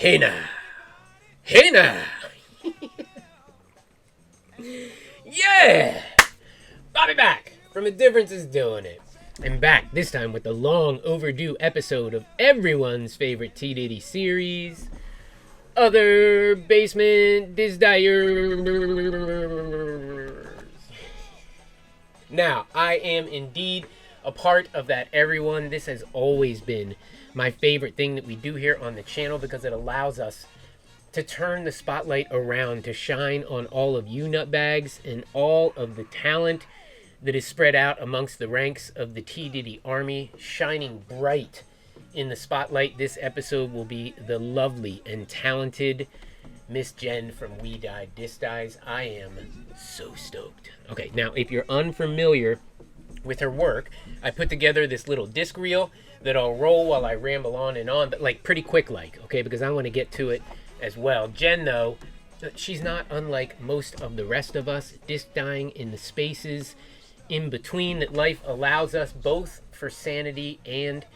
Hey now. Hey now. Yeah. Bobby back from A Difference Is Doing It. I'm back this time with the long overdue episode of everyone's favorite TDIDI series, Other Basement Disc Dyers. Now, I am indeed a part of that everyone. This has always been my favorite thing that we do here on the channel because it allows us to turn the spotlight around, to shine on all of you nutbags and all of the talent that is spread out amongst the ranks of the TDIDI Army, shining bright in the spotlight. This episode will be the lovely and talented Miss Jen from Wiedeyed Disc Dyes. I am so stoked. Okay, now if you're unfamiliar with her work, I put together this little disc reel that I'll roll while I ramble on and on, but like pretty quick okay, because I want to get to it as well. Jen, though, she's not unlike most of the rest of us, disc dyeing in the spaces in between that life allows us, both for sanity and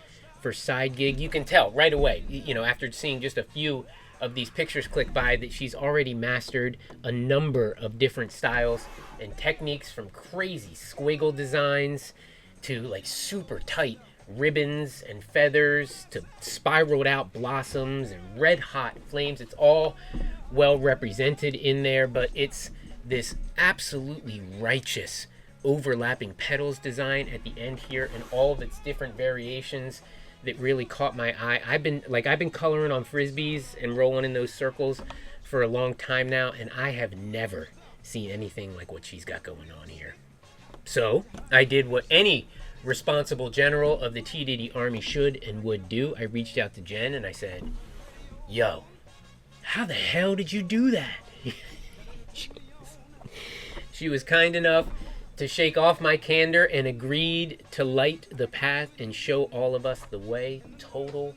for side gig. You can tell right away, you know, after seeing just a few of these pictures click by, that she's already mastered a number of different styles and techniques, from crazy squiggle designs to like super tight ribbons and feathers to spiraled out blossoms and red hot flames. It's all well represented in there, but it's this absolutely righteous overlapping petals design at the end here and all of its different variations that really caught my eye. I've been coloring on frisbees and rolling in those circles for a long time now, and I have never seen anything like what she's got going on here. So I did what any responsible general of the TDIDI Army should and would do. I reached out to Jen and I said, yo, how the hell did you do that? She was kind enough to shake off my candor and agreed to light the path and show all of us the way. Total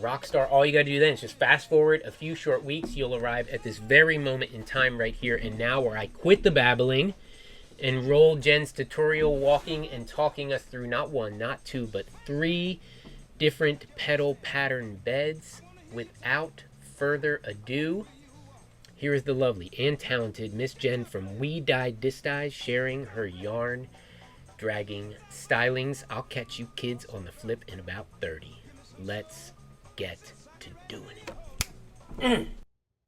rock star. All you gotta do then is just fast forward a few short weeks. You'll arrive at this very moment in time right here and now, where I quit the babbling and roll Jen's tutorial, walking and talking us through not one, not two, but 3 different petal pattern beds. Without further ado, here is the lovely and talented Miss Jen from Wiedeyed Disc Dyes, sharing her yarn dragging stylings. I'll catch you kids on the flip in about 30. Let's get to doing it.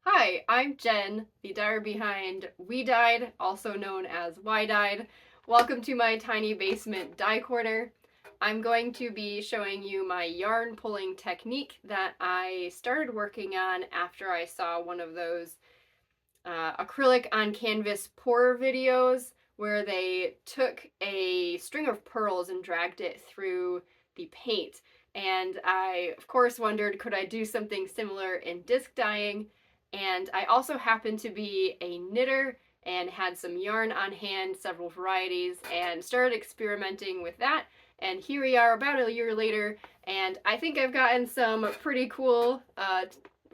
Hi, I'm Jen, the dyer behind Wiedeyed, also known as Wiedeyed. Welcome to my tiny basement dye corner. I'm going to be showing you my yarn pulling technique that I started working on after I saw one of those acrylic on canvas pour videos where they took a string of pearls and dragged it through the paint. And I, of course, wondered, could I do something similar in disc dyeing? And I also happened to be a knitter and had some yarn on hand, several varieties, and started experimenting with that. And here we are about a year later, and I think I've gotten some pretty cool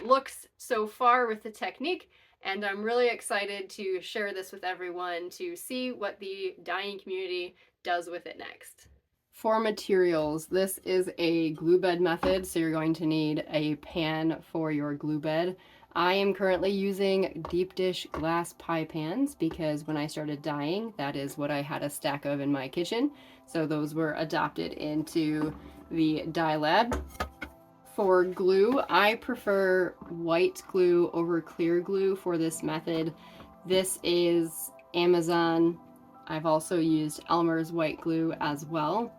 looks so far with the technique, and I'm really excited to share this with everyone to see what the dyeing community does with it next. For materials, this is a glue bed method, so you're going to need a pan for your glue bed. I am currently using deep dish glass pie pans because when I started dyeing, that is what I had a stack of in my kitchen. So those were adopted into the dye lab. For glue, I prefer white glue over clear glue for this method. This is Amazon. I've also used Elmer's white glue as well.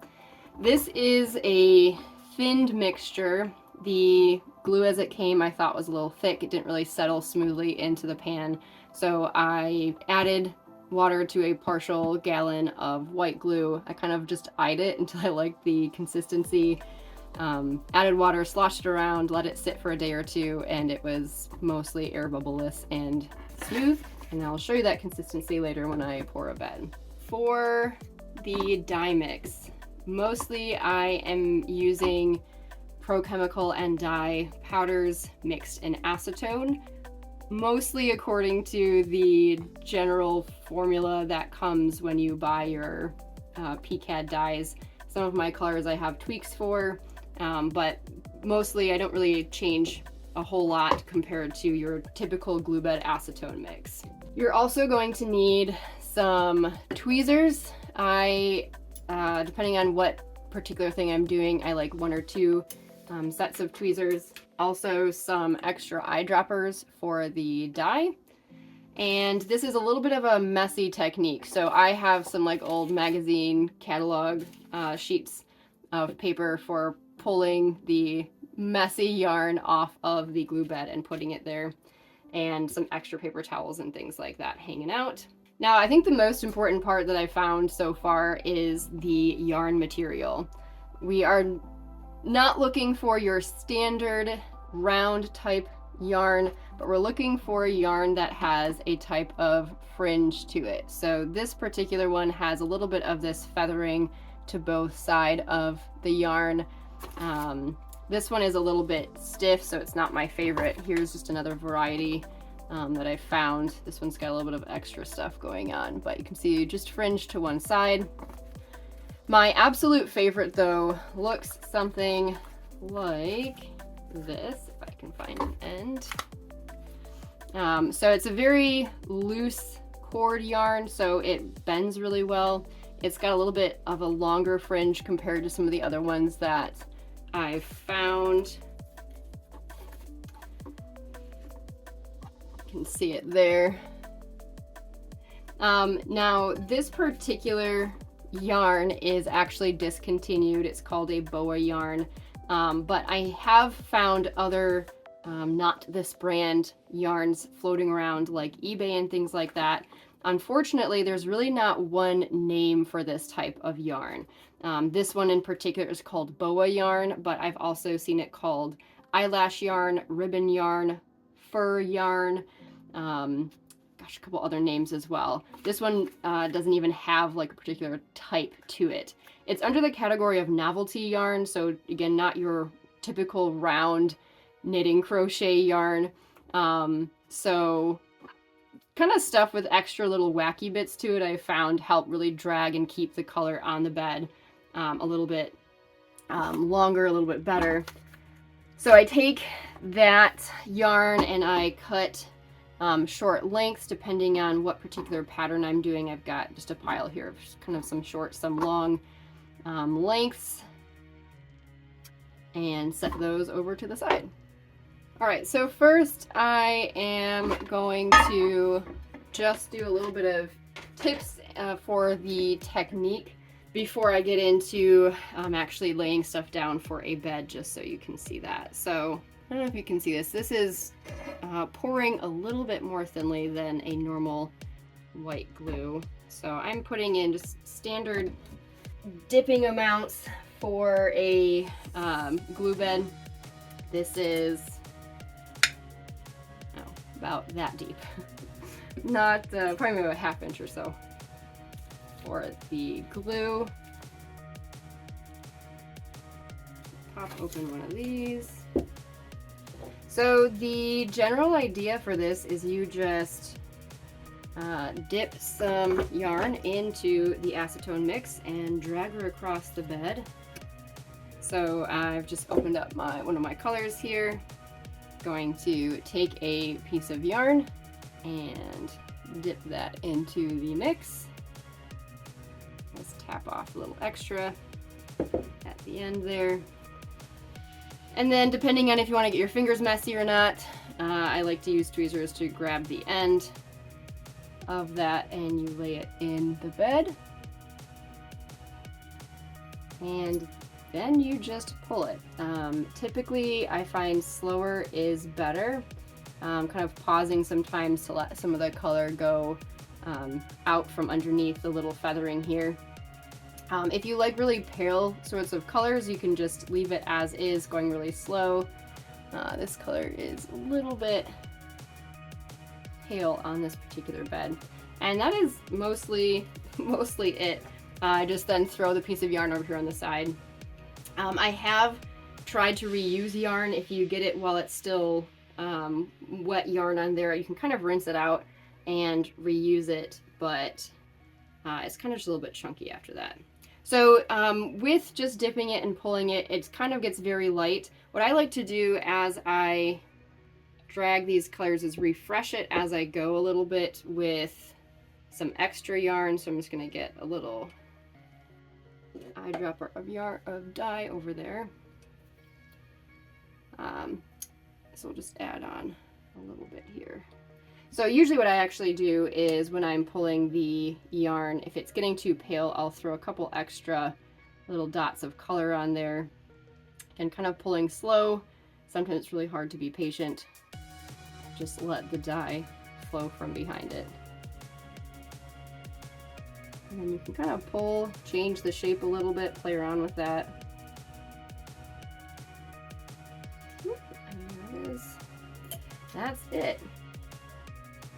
This is a thinned mixture. The glue as it came I thought was a little thick. It didn't really settle smoothly into the pan, so I added water to a partial gallon of white glue. I kind of just eyed it until I liked the consistency. Added water, sloshed it around, let it sit for a day or two, and it was mostly air bubbleless and smooth. And I'll show you that consistency later when I pour a bed. For the dye mix, mostly I am using Pro Chemical and dye powders mixed in acetone, mostly according to the general formula that comes when you buy your PCAD dyes. Some of my colors I have tweaks for, but mostly I don't really change a whole lot compared to your typical glue bed acetone mix. You're also going to need some tweezers. Depending on what particular thing I'm doing, I like 1 or 2 sets of tweezers. Also some extra eyedroppers for the dye. And this is a little bit of a messy technique. So I have some like old magazine catalog sheets of paper for pulling the messy yarn off of the glue bed and putting it there, and some extra paper towels and things like that hanging out. Now, I think the most important part that I found so far is the yarn material. We are not looking for your standard round type yarn, but we're looking for a yarn that has a type of fringe to it. So this particular one has a little bit of this feathering to both sides of the yarn. This one is a little bit stiff, so it's not my favorite. Here's just another variety that I found. This one's got a little bit of extra stuff going on, but you can see just fringe to one side. My absolute favorite though looks something like this, if I can find an end. So it's a very loose cord yarn, so it bends really well. It's got a little bit of a longer fringe compared to some of the other ones that I found. You can see it there. Now this particular yarn is actually discontinued. It's called a boa yarn, but I have found other not this brand yarns floating around like eBay and things like that. Unfortunately, there's really not one name for this type of yarn. This one in particular is called boa yarn, but I've also seen it called eyelash yarn, ribbon yarn, fur yarn, gosh, a couple other names as well. This one doesn't even have like a particular type to it. It's under the category of novelty yarn, so again, not your typical round knitting crochet yarn. So kind of stuff with extra little wacky bits to it I found help really drag and keep the color on the bed a little bit longer, a little bit better. So I take that yarn and I cut short lengths depending on what particular pattern I'm doing. I've got just a pile here of kind of some short, some long lengths, and set those over to the side. All right, so first I am going to just do a little bit of tips for the technique before I get into actually laying stuff down for a bed, just so you can see that. So I don't know if you can see this. This is pouring a little bit more thinly than a normal white glue. So I'm putting in just standard dipping amounts for a glue bed. This is about that deep. Not probably about a ½ inch or so for the glue. Pop open one of these. So the general idea for this is you just dip some yarn into the acetone mix and drag her across the bed. So I've just opened up one of my colors here. Going to take a piece of yarn and dip that into the mix. Let's tap off a little extra at the end there. And then depending on if you want to get your fingers messy or not, I like to use tweezers to grab the end of that and you lay it in the bed. And then you just pull it. Typically I find slower is better. Kind of pausing sometimes to let some of the color go out from underneath the little feathering here. If you like really pale sorts of colors, you can just leave it as is, going really slow. This color is a little bit pale on this particular bed. And that is mostly it. I just then throw the piece of yarn over here on the side. I have tried to reuse yarn. If you get it while it's still wet yarn on there, you can kind of rinse it out and reuse it, but it's kind of just a little bit chunky after that. So with just dipping it and pulling it, it kind of gets very light. What I like to do as I drag these colors is refresh it as I go a little bit with some extra yarn. So I'm just going to get a little eyedropper of dye over there. So we'll just add on a little bit here. So usually what I actually do is when I'm pulling the yarn, if it's getting too pale, I'll throw a couple extra little dots of color on there and kind of pulling slow. Sometimes it's really hard to be patient. Just let the dye flow from behind it. And then you can kind of pull, change the shape a little bit, play around with that. And that's it.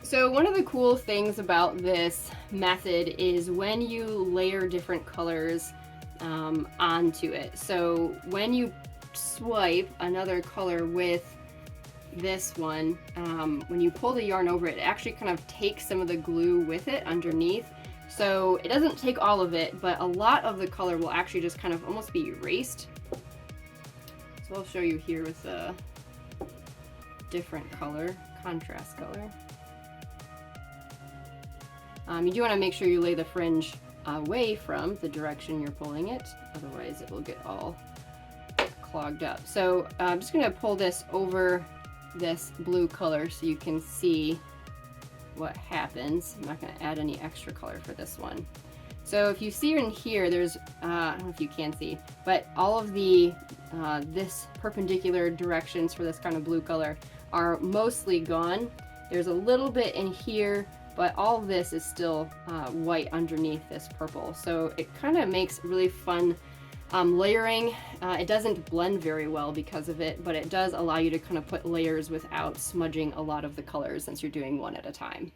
So one of the cool things about this method is when you layer different colors onto it. So when you swipe another color with this one, when you pull the yarn over it, it actually kind of takes some of the glue with it underneath. So it doesn't take all of it, but a lot of the color will actually just kind of almost be erased. So I'll show you here with a different color, contrast color. You do want to make sure you lay the fringe away from the direction you're pulling it, otherwise it will get all clogged up. So I'm just going to pull this over this blue color so you can see what happens. I'm not going to add any extra color for this one. So if you see in here, there's, I don't know if you can see, but all of the this perpendicular directions for this kind of blue color are mostly gone. There's a little bit in here, but all of this is still white underneath this purple. So it kind of makes really fun layering. It doesn't blend very well because of it, but it does allow you to kind of put layers without smudging a lot of the colors since you're doing one at a time.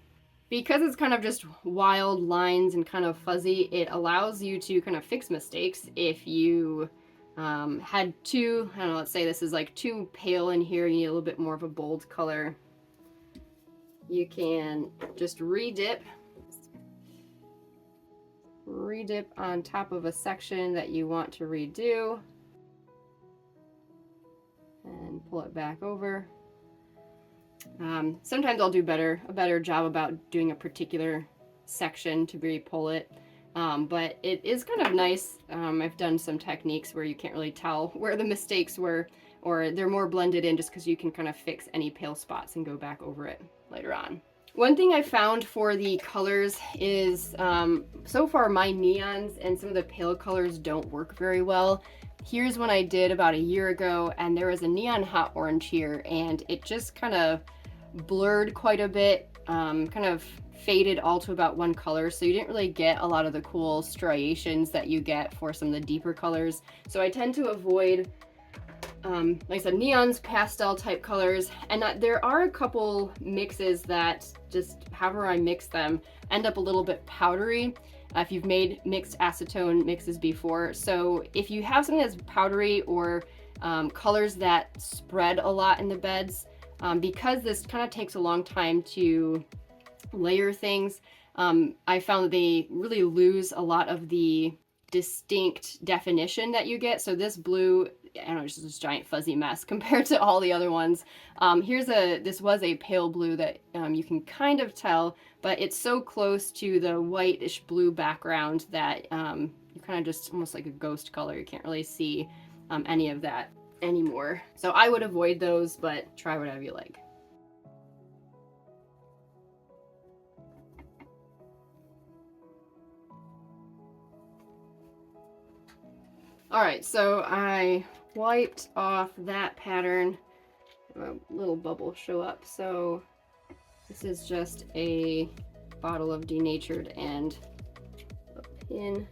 Because it's kind of just wild lines and kind of fuzzy, it allows you to kind of fix mistakes. If you had too, I don't know, let's say this is like too pale in here, you need a little bit more of a bold color. You can just redip on top of a section that you want to redo and pull it back over. Sometimes I'll do a better job about doing a particular section to re-pull it, but it is kind of nice. I've done some techniques where you can't really tell where the mistakes were, or they're more blended in just because you can kind of fix any pale spots and go back over it later on. One thing I found for the colors is, so far my neons and some of the pale colors don't work very well. Here's one I did about a year ago, and there was a neon hot orange here, and it just kind of blurred quite a bit, kind of faded all to about one color, so you didn't really get a lot of the cool striations that you get for some of the deeper colors. So I tend to avoid, like I said, neons, pastel type colors, and there are a couple mixes that just however I mix them end up a little bit powdery. If you've made mixed acetone mixes before, so if you have something that's powdery or colors that spread a lot in the beds, because this kind of takes a long time to layer things, I found that they really lose a lot of the distinct definition that you get. So this blue, I don't know, it's just this giant fuzzy mess compared to all the other ones. This was a pale blue that you can kind of tell, but it's so close to the whitish blue background that you kind of just almost like a ghost color. You can't really see any of that anymore. So I would avoid those, but try whatever you like. All right, so I wiped off that pattern. A little bubble show up. So this is just a bottle of denatured and a pin.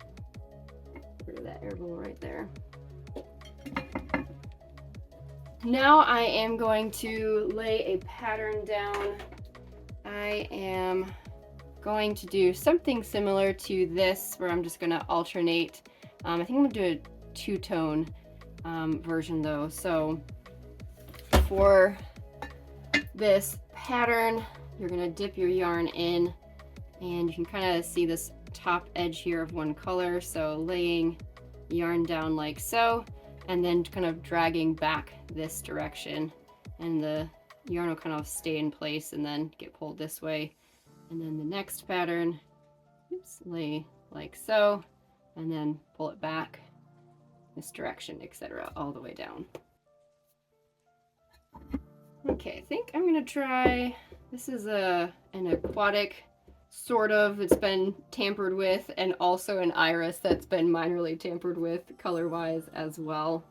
Get rid of that air bubble right there. Now I am going to lay a pattern down. I am going to do something similar to this where I'm just going to alternate. I think I'm going to do a two-tone version though. So for this pattern, you're going to dip your yarn in, and you can kind of see this top edge here of one color. So laying yarn down like so, and then kind of dragging back this direction, and the yarn will kind of stay in place and then get pulled this way. And then the next pattern, oops, lay like so, and then pull it back this direction, etc., all the way down. Okay, I think I'm gonna try, this is an aquatic, sort of, it's been tampered with, and also an iris that's been minorly tampered with color-wise as well.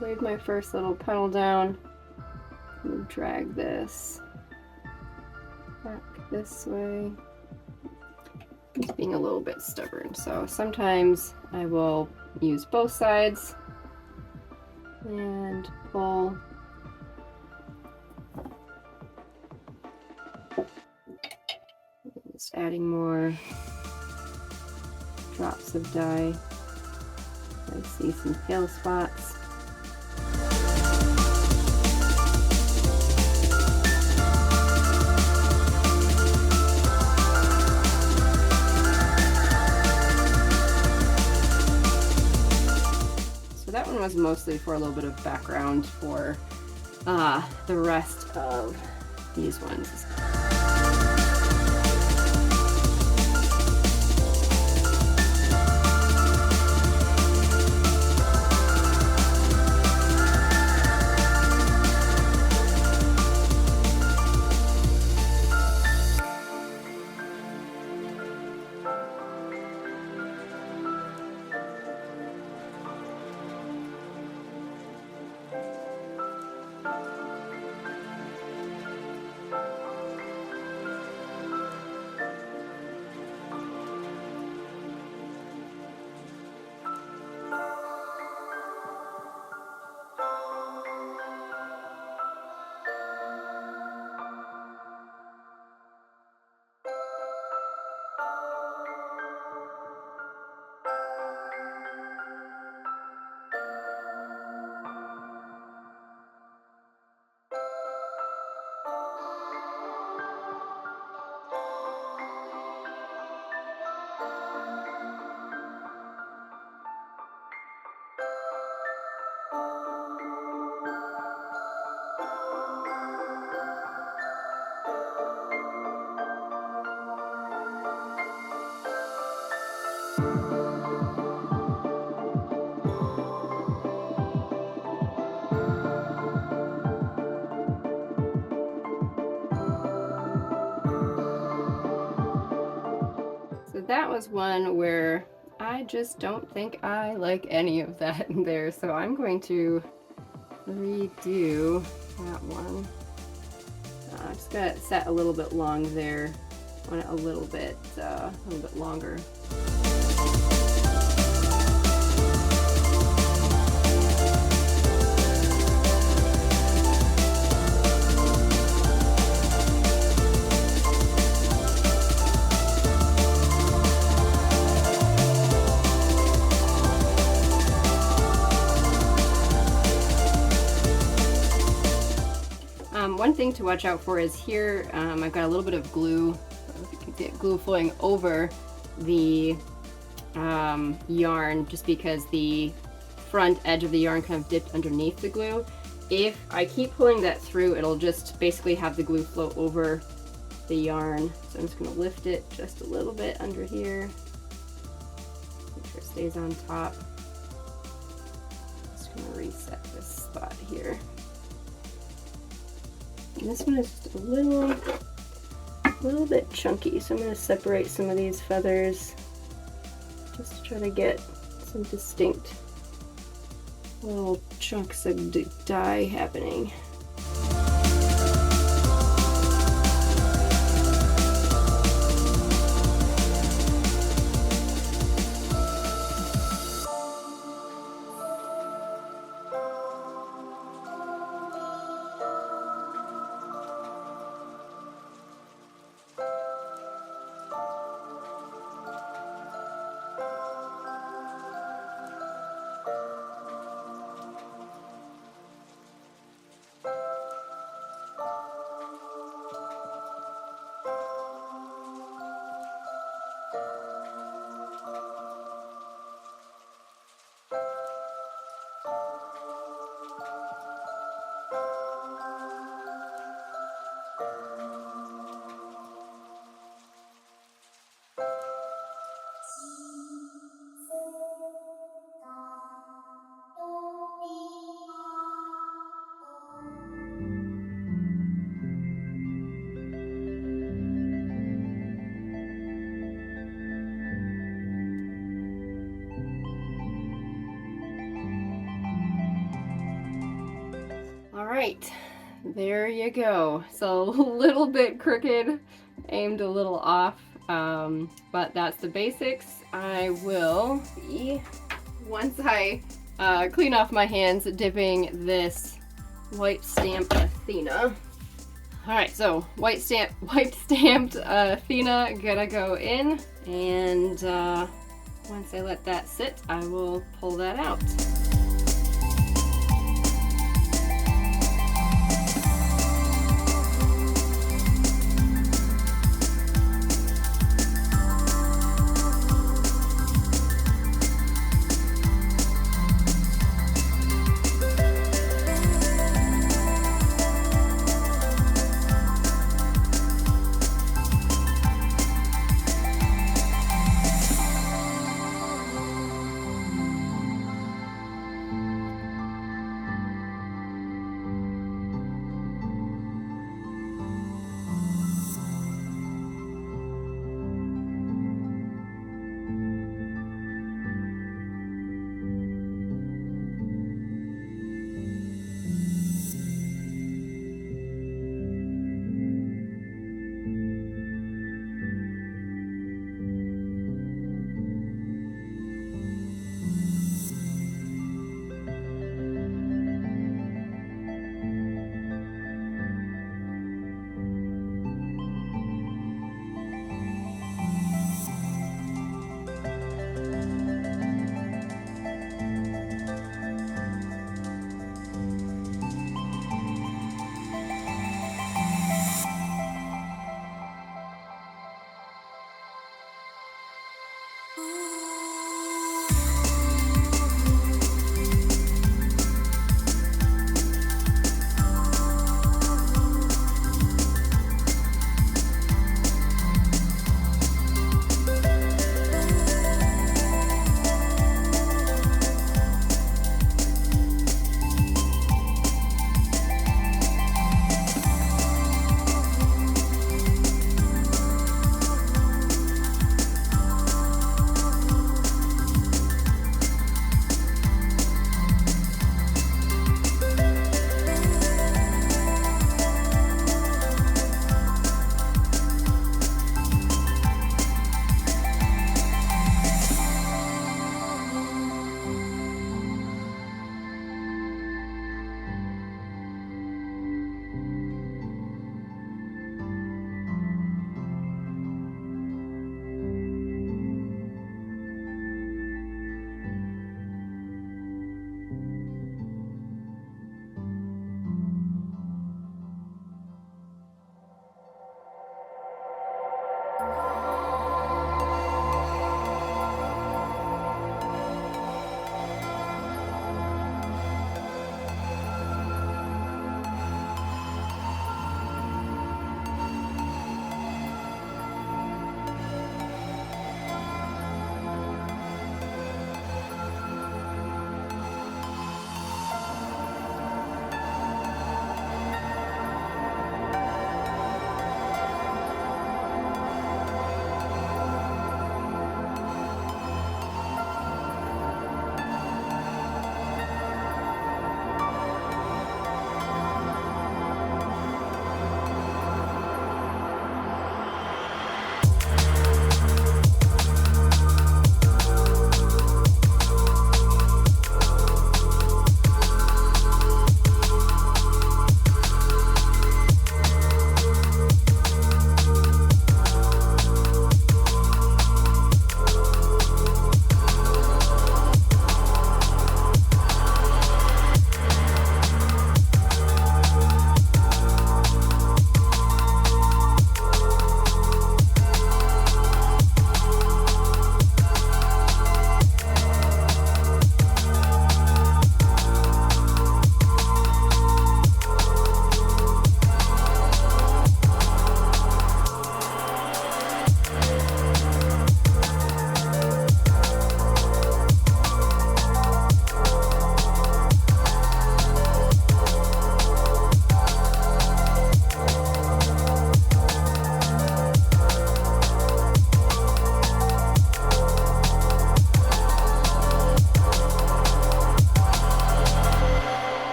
Laid my first little petal down and drag this back this way. It's being a little bit stubborn, so sometimes I will use both sides and pull. Just adding more drops of dye. I see some pale spots. That one was mostly for a little bit of background for the rest of these ones. So that was one where I just don't think I like any of that in there, so I'm going to redo that one. I just got it set a little bit long there. I want it a little bit longer. One thing to watch out for is here, I've got a little bit of glue, if you can see it, glue flowing over the yarn, just because the front edge of the yarn kind of dipped underneath the glue. If I keep pulling that through, it'll just basically have the glue flow over the yarn. So I'm just going to lift it just a little bit under here, make sure it stays on top. Just going to reset this spot here. And this one is just a little bit chunky, so I'm going to separate some of these feathers just to try to get some distinct little chunks of dye happening. right, there you go. So a little bit crooked, aimed a little off, but that's the basics. I will be, once I clean off my hands, dipping this white stamped Athena. All right, so white stamped Athena gonna go in, and once I let that sit, I will pull that out.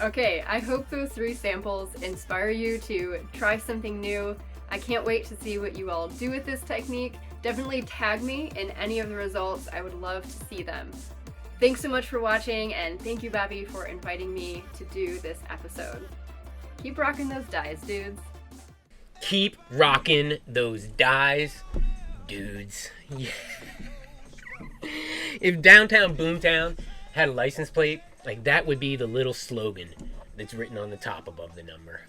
Okay, I hope those 3 samples inspire you to try something new. I can't wait to see what you all do with this technique. Definitely tag me in any of the results. I would love to see them. Thanks so much for watching, and thank you, Babby, for inviting me to do this episode. Keep rocking those dyes, dudes. Keep rocking those dyes, dudes. Yeah. If Downtown Boomtown had a license plate, like, that would be the little slogan that's written on the top above the number.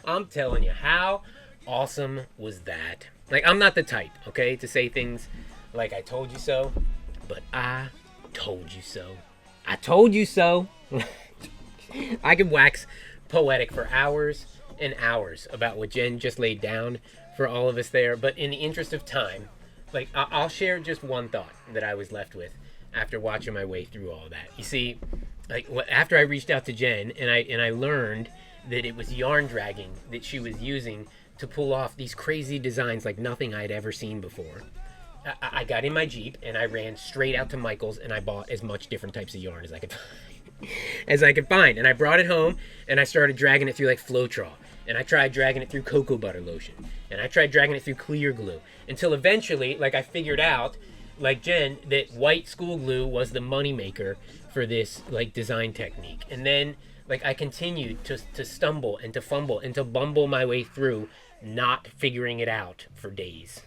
I'm telling you, how awesome was that? Like, I'm not the type, okay, to say things like I told you so, but I told you so. I told you so. I could wax poetic for hours and hours about what Jen just laid down for all of us there, but in the interest of time, like, I'll share just one thought that I was left with after watching my way through all that. You see, like, after I reached out to Jen and I learned that it was yarn dragging that she was using to pull off these crazy designs like nothing I'd ever seen before, I got in my Jeep and I ran straight out to Michael's and I bought as much different types of yarn as I could find. And I brought it home and I started dragging it through like Floetrol. And I tried dragging it through cocoa butter lotion. And I tried dragging it through clear glue. Until eventually, like, I figured out, like Jen, that white school glue was the moneymaker for this, like, design technique. And then, like, I continued to stumble and to fumble and to bumble my way through, not figuring it out for days.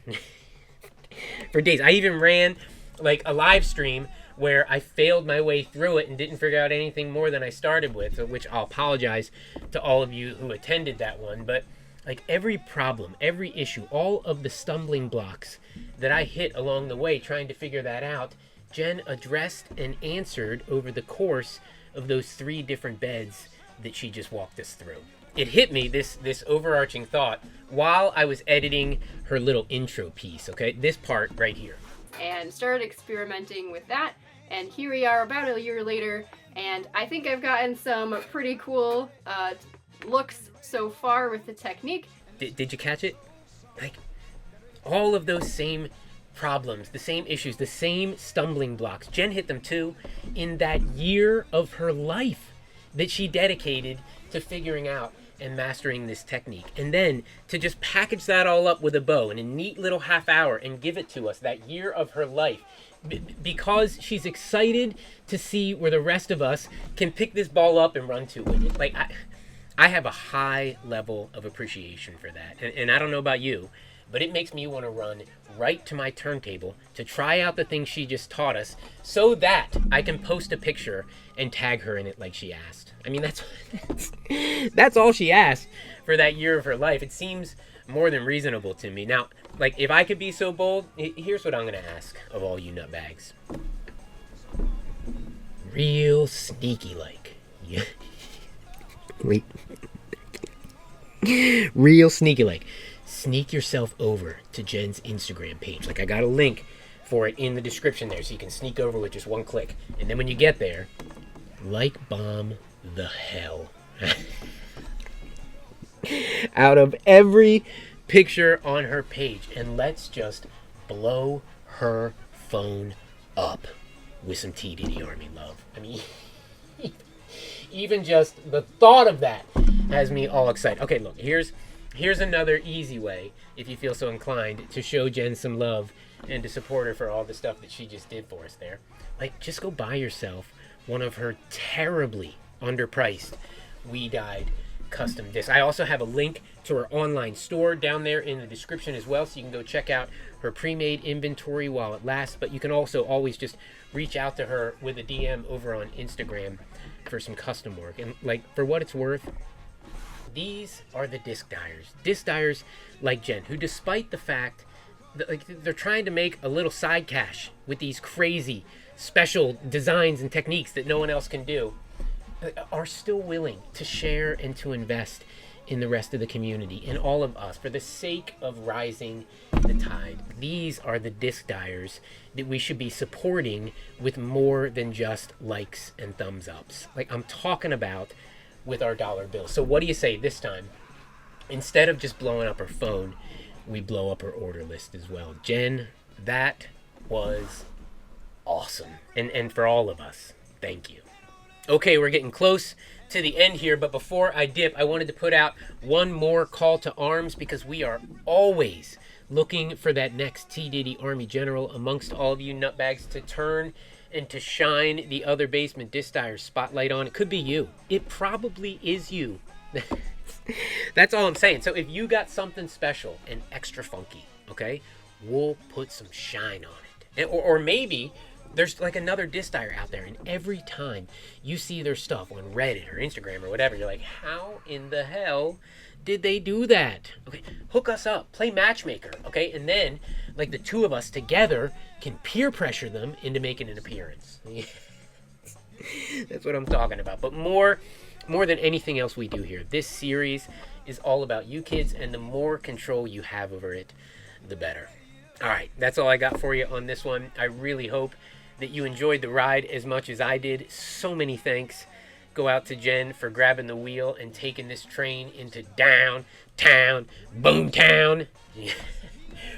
For days. I even ran, like, a live stream where I failed my way through it and didn't figure out anything more than I started with, which I'll apologize to all of you who attended that one. But, like, every problem, every issue, all of the stumbling blocks that I hit along the way trying to figure that out, Jen addressed and answered over the course of those 3 different beds that she just walked us through. It hit me, this overarching thought, while I was editing her little intro piece, okay? This part right here. And started experimenting with that, and here we are about a year later, and I think I've gotten some pretty cool looks so far with the technique. Did you catch it? Like, all of those same problems, the same issues, the same stumbling blocks, Jen hit them too in that year of her life that she dedicated to figuring out and mastering this technique. And then to just package that all up with a bow in a neat little half hour and give it to us, that year of her life, because she's excited to see where the rest of us can pick this ball up and run to with it. Like, I have a high level of appreciation for that. And I don't know about you, but it makes me want to run right to my turntable to try out the things she just taught us so that I can post a picture and tag her in it like she asked. I mean, that's all she asked for that year of her life. It seems more than reasonable to me. Now, like, if I could be so bold, here's what I'm going to ask of all you nutbags. Real sneaky like. Yeah. Wait. Real sneaky like. Sneak yourself over to Jen's Instagram page. Like, I got a link for it in the description there, so you can sneak over with just one click. And then when you get there, like bomb the hell out of every picture on her page, and let's just blow her phone up with some TDIDI Army love. I mean, even just the thought of that has me all excited. Okay, look, here's another easy way, if you feel so inclined, to show Jen some love and to support her for all the stuff that she just did for us there. Like, just go buy yourself one of her terribly underpriced Wiedeyed custom discs. I also have a link to her online store down there in the description as well, so you can go check out her pre-made inventory while it lasts. But you can also always just reach out to her with a DM over on Instagram for some custom work. And, like, for what it's worth, these are the disc dyers. Disc dyers like Jen, who, despite the fact that, like, they're trying to make a little side cash with these crazy special designs and techniques that no one else can do, are still willing to share and to invest in the rest of the community, in all of us, for the sake of rising the tide. These are the disc dyers that we should be supporting with more than just likes and thumbs ups. Like, I'm talking about with our dollar bill. So what do you say this time? Instead of just blowing up her phone, we blow up her order list as well. Jen, that was awesome. And for all of us, thank you. Okay, we're getting close to the end here, but before I dip, I wanted to put out one more call to arms because we are always looking for that next TDIDI Army General amongst all of you nutbags to turn and to shine the other Basement Disc Dyers spotlight on. It could be you. It probably is you. That's all I'm saying. So if you got something special and extra funky, okay, we'll put some shine on it. Or maybe there's like another disc dyer out there, and every time you see their stuff on Reddit or Instagram or whatever, you're like, how in the hell did they do that? Okay, hook us up, play matchmaker, okay, and then like the two of us together can peer pressure them into making an appearance. That's what I'm talking about. But more than anything else we do here, this series is all about you kids, and the more control you have over it, the better. All right, that's all I got for you on this one. I really hope that you enjoyed the ride as much as I did. So many thanks go out to Jen for grabbing the wheel and taking this train into downtown Boomtown.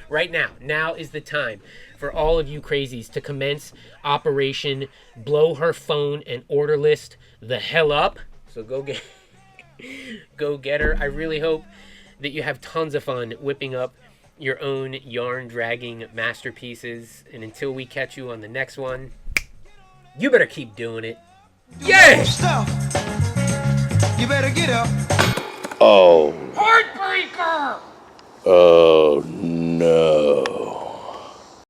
Right now is the time for all of you crazies to commence Operation Blow Her Phone and Order List the hell up. So go get her. I really hope that you have tons of fun whipping up your own yarn dragging masterpieces, and until we catch you on the next one, you better keep doing it. Yeah! You better get up. Oh. Heartbreaker! Oh no.